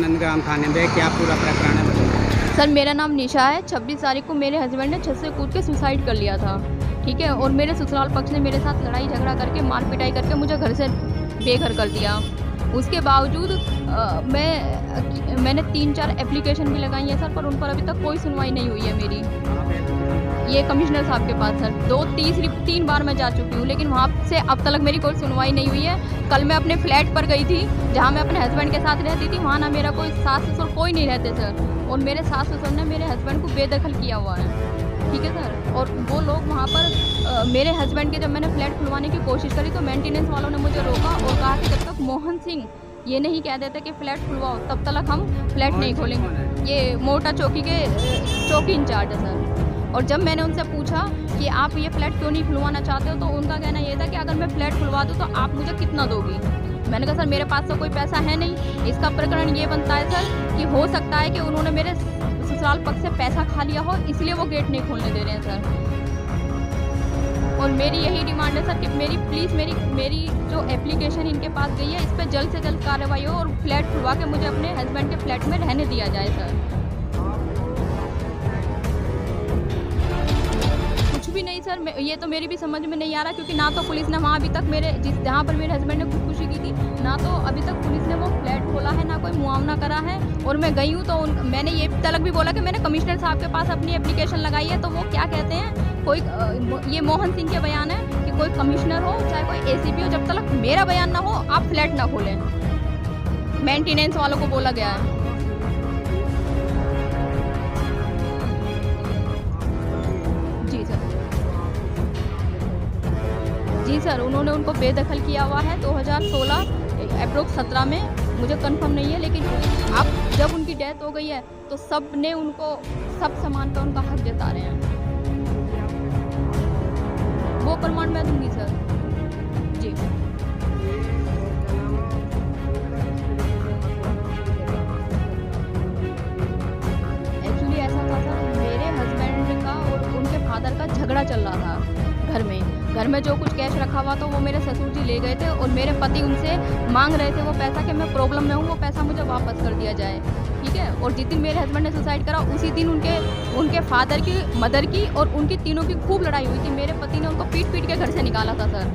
नंदग्राम थाने में, क्या पूरा प्रकरण है बताइए। सर मेरा नाम निशा है। 26 तारीख को मेरे हस्बैंड ने छत से कूद के सुसाइड कर लिया था, ठीक है। और मेरे ससुराल पक्ष ने मेरे साथ लड़ाई झगड़ा करके मार पिटाई करके मुझे घर से बेघर कर दिया। उसके बावजूद मैंने 3-4 एप्लीकेशन भी लगाई हैं सर, पर उन पर अभी तक कोई सुनवाई नहीं हुई है मेरी। ये कमिश्नर साहब के पास सर 3 बार मैं जा चुकी हूँ, लेकिन वहाँ से अब तक मेरी कोई सुनवाई नहीं हुई है। कल मैं अपने फ्लैट पर गई थी जहाँ मैं अपने हस्बैंड के साथ रहती थी, वहाँ ना मेरा कोई सास ससुर कोई नहीं रहते सर, और मेरे सास ससुर ने मेरे हस्बैंड को बेदखल किया हुआ है, ठीक है सर। और वो लोग वहाँ पर मेरे हस्बैंड के जब मैंने फ्लैट खुलवाने की कोशिश करी तो मेंटेनेंस वालों ने मुझे रोका और कहा कि जब तक मोहन सिंह ये नहीं कह देते कि फ़्लैट खुलवाओ तब तक हम फ्लैट नहीं खोलेंगे। ये मोटा चौकी के चौकी इंचार्ज है सर। और जब मैंने उनसे पूछा कि आप ये फ़्लैट क्यों नहीं खुलवाना चाहते हो, तो उनका कहना ये था कि अगर मैं फ़्लैट खुलवा दूँ तो आप मुझे कितना दोगी। मैंने कहा सर मेरे पास तो कोई पैसा है नहीं। इसका प्रकरण ये बनता है सर कि हो सकता है कि उन्होंने मेरे ससुराल पक्ष से पैसा खा लिया हो, इसलिए वो गेट नहीं खोलने दे रहे हैं सर। और मेरी यही डिमांड है सर कि मेरी जो एप्लीकेशन इनके पास गई है इस पर जल्द से जल्द कार्रवाई हो और फ्लैट खुलवा के मुझे अपने हस्बैंड के फ्लैट में रहने दिया जाए सर। कुछ भी नहीं सर, ये तो मेरी भी समझ में नहीं आ रहा, क्योंकि ना तो पुलिस ने वहाँ अभी तक जहाँ पर मेरे हस्बैंड ने खुदकुशी की थी, ना तो अभी तक पुलिस ने वो फ्लैट खोला है, ना कोई मुआवना करा है। और मैं गई हूँ तो मैंने ये तलक भी बोला कि मैंने कमिश्नर साहब के पास अपनी एप्लीकेशन लगाई है, तो वो क्या कहते हैं, कोई ये मोहन सिंह के बयान है कि कोई कमिश्नर हो चाहे कोई एसीपी हो, जब तक मेरा बयान ना हो आप फ्लैट ना खोलें। मेंटेनेंस वालों को बोला गया है। जी सर, जी सर, उन्होंने उनको बेदखल किया हुआ है 2016 अप्रोक्स 17 में, मुझे कंफर्म नहीं है, लेकिन अब जब उनकी डेथ हो गई है तो सब ने उनको सब सामान का उनका हक जता रहे हैं। वो प्रमाण मैं दूंगी सर। जी एक्चुअली ऐसा था सर, मेरे हस्बैंड का और उनके फादर का झगड़ा चल रहा था घर में जो कुछ कैश रखा हुआ था वो मेरे ससुर जी ले गए थे, और मेरे पति उनसे मांग रहे थे वो पैसा कि मैं प्रॉब्लम में हूँ, वो पैसा मुझे वापस कर दिया जाए, ठीक है। और जिस दिन मेरे हस्बैंड ने सुसाइड करा उसी दिन उनके फादर की, मदर की और उनकी तीनों की खूब लड़ाई हुई थी। मेरे पति ने उनको पीट के घर से निकाला था सर।